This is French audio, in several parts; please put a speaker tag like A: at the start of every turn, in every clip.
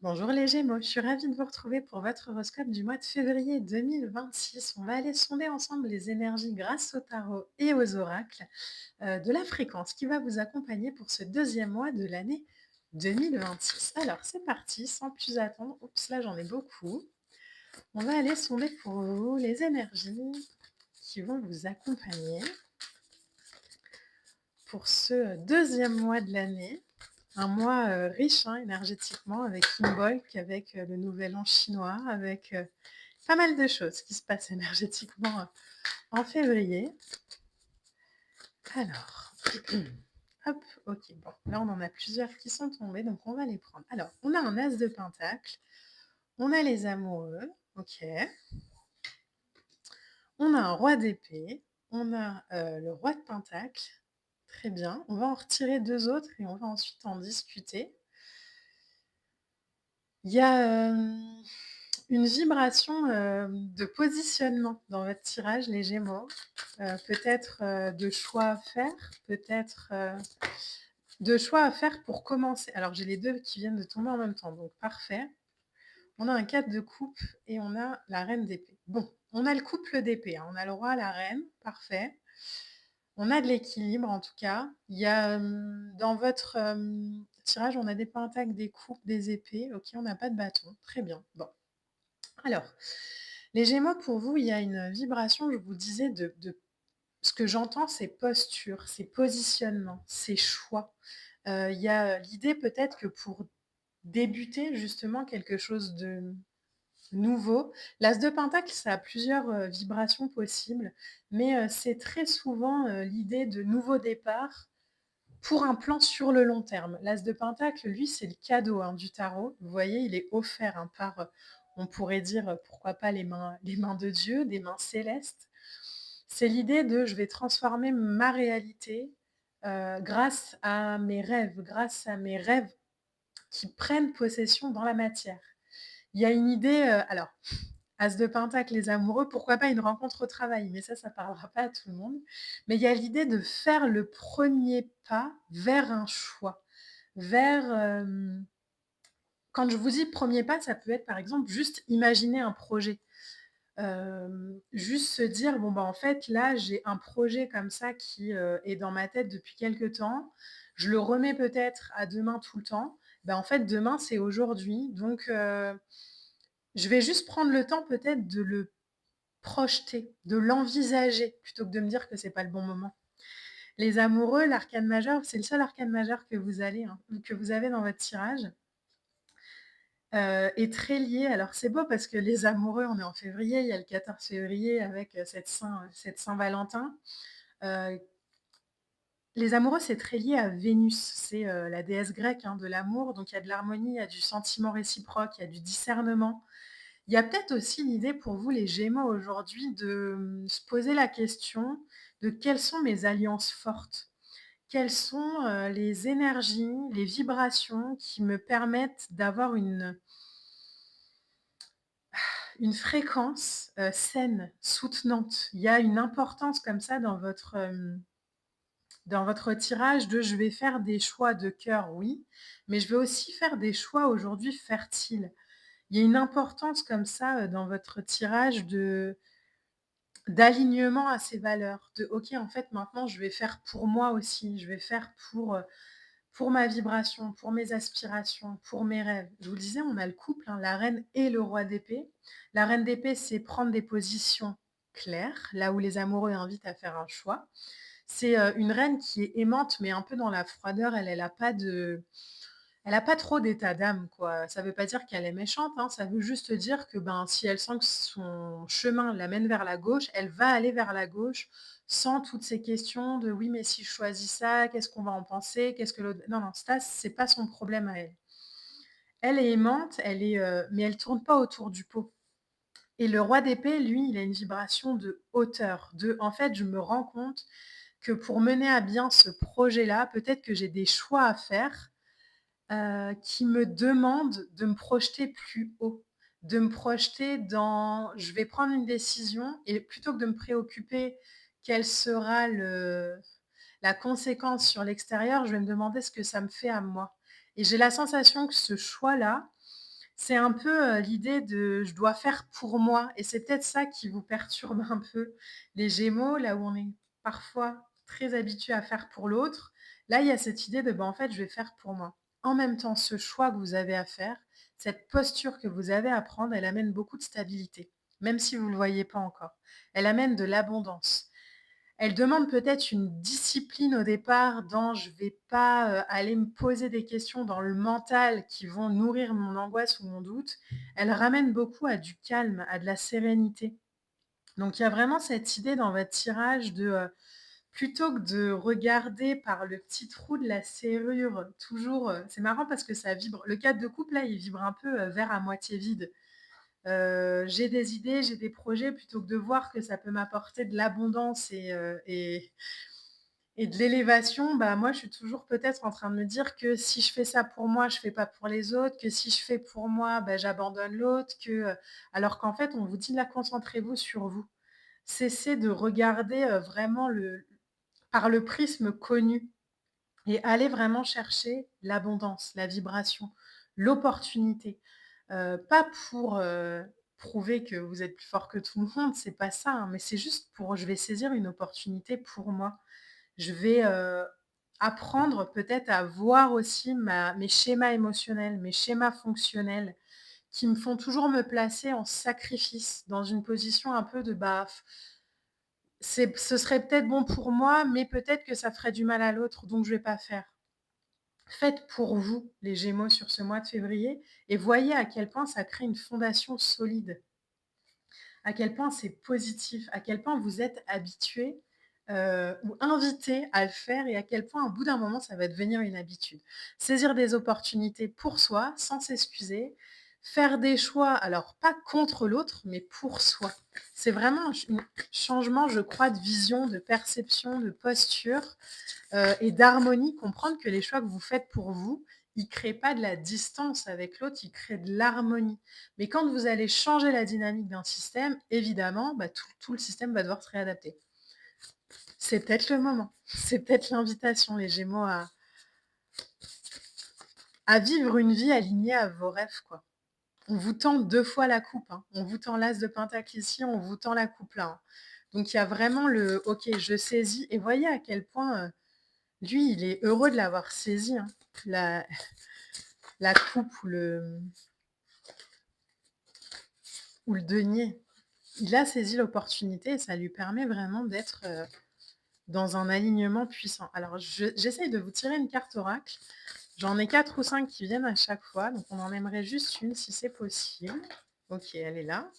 A: Bonjour les Gémeaux, je suis ravie de vous retrouver pour votre horoscope du mois de février 2026. On va aller sonder ensemble les énergies grâce au tarot et aux oracles de la fréquence qui va vous accompagner pour ce deuxième mois de l'année 2026. Alors c'est parti, sans plus attendre. Oups, là j'en ai beaucoup. On va aller sonder pour vous les énergies qui vont vous accompagner pour ce deuxième mois de l'année. Un mois riche énergétiquement avec Imbolc, avec le nouvel an chinois, avec pas mal de choses qui se passent énergétiquement en février. Alors, hop, ok, bon, là on en a plusieurs qui sont tombés, donc on va les prendre. Alors, on a un as de pentacle, on a les amoureux, ok, on a un roi d'épée, on a le roi de pentacle, très bien. On va en retirer deux autres et on va ensuite en discuter. Il y a une vibration de positionnement dans votre tirage, les Gémeaux. Peut-être de choix à faire, peut-être de choix à faire pour commencer. Alors j'ai les deux qui viennent de tomber en même temps, donc parfait. On a un 4 de coupe et on a la reine d'épée. Bon, on a le couple d'épée, on a le roi, la reine, parfait. On a de l'équilibre en tout cas. Il y a dans votre tirage, on a des pentacles, des coupes, des épées. Ok, on n'a pas de bâton. Très bien. Bon. Alors, les Gémeaux, pour vous, il y a une vibration, je vous disais, de ce que j'entends, c'est posture, c'est positionnement, c'est choix. Il y a l'idée peut-être que pour débuter justement quelque chose de nouveau, l'as de pentacle, ça a plusieurs vibrations possibles, mais c'est très souvent l'idée de nouveau départ pour un plan sur le long terme. L'as de pentacle, lui, c'est le cadeau du tarot. Vous voyez, il est offert par, on pourrait dire, pourquoi pas les mains de Dieu, des mains célestes. C'est l'idée de je vais transformer ma réalité grâce à mes rêves qui prennent possession dans la matière. Il y a une idée, alors, as de pentacle, les amoureux, pourquoi pas une rencontre au travail, mais ça parlera pas à tout le monde. Mais il y a l'idée de faire le premier pas vers un choix, vers, quand je vous dis premier pas, ça peut être par exemple juste imaginer un projet. Juste se dire: «Bon, bah, en fait, là, j'ai un projet comme ça qui, est dans ma tête depuis quelque temps. Je le remets peut-être à demain tout le temps. Bah, en fait, demain, c'est aujourd'hui, donc je vais juste prendre le temps peut-être de le projeter, de l'envisager, plutôt que de me dire que c'est pas le bon moment». Les amoureux, l'arcane majeur, c'est le seul arcane majeur que vous avez dans votre tirage, est très lié. Alors c'est beau parce que les amoureux, on est en février, il y a le 14 février avec, cette Saint-Valentin. Heu, les amoureux, c'est très lié à Vénus, c'est, la déesse grecque, de l'amour, donc il y a de l'harmonie, il y a du sentiment réciproque, il y a du discernement. Il y a peut-être aussi l'idée pour vous, les Gémeaux, aujourd'hui, de, se poser la question de: «Quelles sont mes alliances fortes?» Quelles sont, les énergies, les vibrations qui me permettent d'avoir une fréquence, saine, soutenante? Il y a une importance comme ça dans votre tirage de: «Je vais faire des choix de cœur», oui, mais je vais aussi faire des choix aujourd'hui fertiles. Il y a une importance comme ça, dans votre tirage d'alignement à ces valeurs, de: «OK, en fait, maintenant, je vais faire pour moi aussi, je vais faire pour ma vibration, pour mes aspirations, pour mes rêves». Je vous le disais, on a le couple, la reine et le roi d'épée. La reine d'épée, c'est prendre des positions claires, là où les amoureux invitent à faire un choix. C'est, une reine qui est aimante, mais un peu dans la froideur. Elle a pas trop d'état d'âme, quoi. Ça veut pas dire qu'elle est méchante, ça veut juste dire que, ben, si elle sent que son chemin la mène vers la gauche, elle va aller vers la gauche sans toutes ces questions de: «Oui, mais si je choisis ça, qu'est-ce qu'on va en penser? Qu'est-ce que l'autre» non, non, ça, c'est pas son problème à elle. Elle est aimante, mais elle tourne pas autour du pot et le roi d'épée, lui, il a une vibration de hauteur, en fait, je me rends compte que pour mener à bien ce projet-là, peut-être que j'ai des choix à faire qui me demande de me projeter plus haut, de me projeter dans je vais prendre une décision et plutôt que de me préoccuper quelle sera le la conséquence sur l'extérieur, je vais me demander ce que ça me fait à moi et j'ai la sensation que ce choix-là, C'est un peu, l'idée de: «Je dois faire pour moi» et c'est peut-être ça qui vous perturbe un peu. Les Gémeaux, là où on est parfois très habitué à faire pour l'autre, là, il y a cette idée de: «Bah, en fait, je vais faire pour moi». En même temps, ce choix que vous avez à faire, cette posture que vous avez à prendre, elle amène beaucoup de stabilité, même si vous ne le voyez pas encore. Elle amène de l'abondance. Elle demande peut-être une discipline au départ dans je vais pas, aller me poser des questions dans le mental qui vont nourrir mon angoisse ou mon doute. Elle ramène beaucoup à du calme, à de la sérénité. Donc il y a vraiment cette idée dans votre tirage de, plutôt que de regarder par le petit trou de la serrure toujours, c'est marrant parce que ça vibre. Le cadre de couple là, il vibre un peu, verre à moitié vide. J'ai des idées, j'ai des projets, plutôt que de voir que ça peut m'apporter de l'abondance et de l'élévation, bah, moi, je suis toujours peut-être en train de me dire que si je fais ça pour moi, je fais pas pour les autres, que si je fais pour moi, bah, j'abandonne l'autre, alors qu'en fait, on vous dit là: «Concentrez-vous sur vous». Cessez de regarder, vraiment le par le prisme connu et allez vraiment chercher l'abondance, la vibration, l'opportunité. Pas pour, prouver que vous êtes plus fort que tout le monde, c'est pas ça, hein, mais c'est juste pour: «Je vais saisir une opportunité pour moi». Je vais, apprendre peut-être à voir aussi ma mes schémas émotionnels, mes schémas fonctionnels qui me font toujours me placer en sacrifice, dans une position un peu de, bah, ce serait peut-être bon pour moi, mais peut-être que ça ferait du mal à l'autre, donc je vais pas faire. Faites pour vous, les Gémeaux, sur ce mois de février et voyez à quel point ça crée une fondation solide, à quel point c'est positif, à quel point vous êtes habitués, ou invités à le faire et à quel point, au bout d'un moment, ça va devenir une habitude. Saisir des opportunités pour soi, sans s'excuser, faire des choix, alors pas contre l'autre, mais pour soi. C'est vraiment un changement, je crois, de vision, de perception, de posture, et d'harmonie. Comprendre que les choix que vous faites pour vous, ils créent pas de la distance avec l'autre, ils créent de l'harmonie. Mais quand vous allez changer la dynamique d'un système, évidemment, bah, tout le système va devoir se réadapter. C'est peut-être le moment, c'est peut-être l'invitation, les Gémeaux, à vivre une vie alignée à vos rêves, quoi. On vous tend 2 fois la coupe, hein. On vous tend l'as de pentacle ici, on vous tend la coupe là, hein. Donc il y a vraiment le: «OK, je saisis» et voyez à quel point, lui, il est heureux de l'avoir saisi, hein. La la coupe ou le denier. Il a saisi l'opportunité et ça lui permet vraiment d'être, dans un alignement puissant. Alors j'essaye de vous tirer une carte oracle. J'en ai 4 ou 5 qui viennent à chaque fois, donc on en aimerait juste une si c'est possible. OK, elle est là.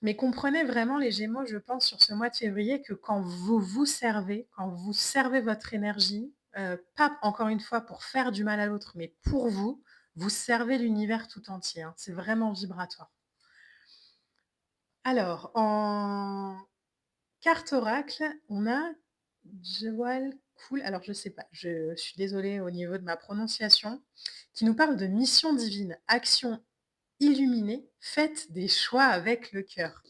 A: Mais comprenez vraiment les Gémeaux, je pense, sur ce mois de février que quand vous vous servez, quand vous servez votre énergie, pas encore une fois pour faire du mal à l'autre, mais pour vous, vous servez l'univers tout entier, hein. C'est vraiment vibratoire. Alors, en carte oracle, on a Jewel Cool, alors je sais pas, je suis désolée au niveau de ma prononciation, qui nous parle de mission divine, action illuminée, faites des choix avec le cœur.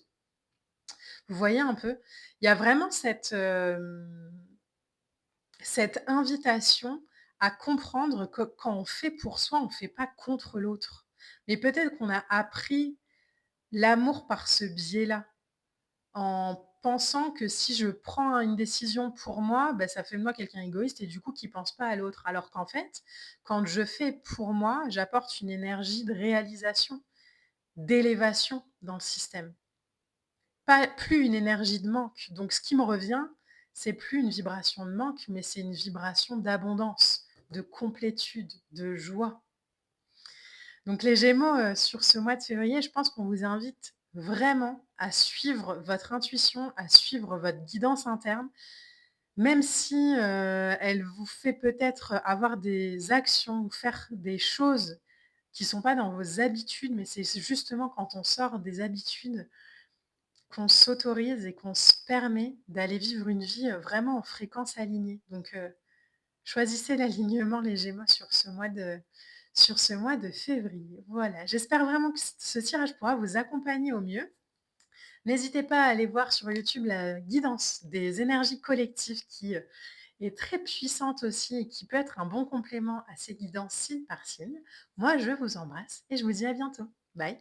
A: Vous voyez un peu? Il y a vraiment cette invitation à comprendre que quand on fait pour soi, on ne fait pas contre l'autre. Mais peut-être qu'on a appris l'amour par ce biais-là, en pensant que si je prends une décision pour moi, bah, ça fait de moi quelqu'un égoïste et du coup qui pense pas à l'autre. Alors qu'en fait, quand je fais pour moi, j'apporte une énergie de réalisation, d'élévation dans le système. Pas plus une énergie de manque. Donc ce qui me revient, c'est plus une vibration de manque, mais c'est une vibration d'abondance, de complétude, de joie. Donc les Gémeaux, sur ce mois de février, je pense qu'on vous invite vraiment à suivre votre intuition, à suivre votre guidance interne, même si, elle vous fait peut-être avoir des actions ou faire des choses qui ne sont pas dans vos habitudes, mais c'est justement quand on sort des habitudes qu'on s'autorise et qu'on se permet d'aller vivre une vie, vraiment en fréquence alignée. Donc, choisissez l'alignement les Gémeaux sur ce mois de février. Voilà, j'espère vraiment que ce tirage pourra vous accompagner au mieux. N'hésitez pas à aller voir sur YouTube la guidance des énergies collectives qui, est très puissante aussi et qui peut être un bon complément à ces guidances signe par signe. Moi, je vous embrasse et je vous dis à bientôt. Bye.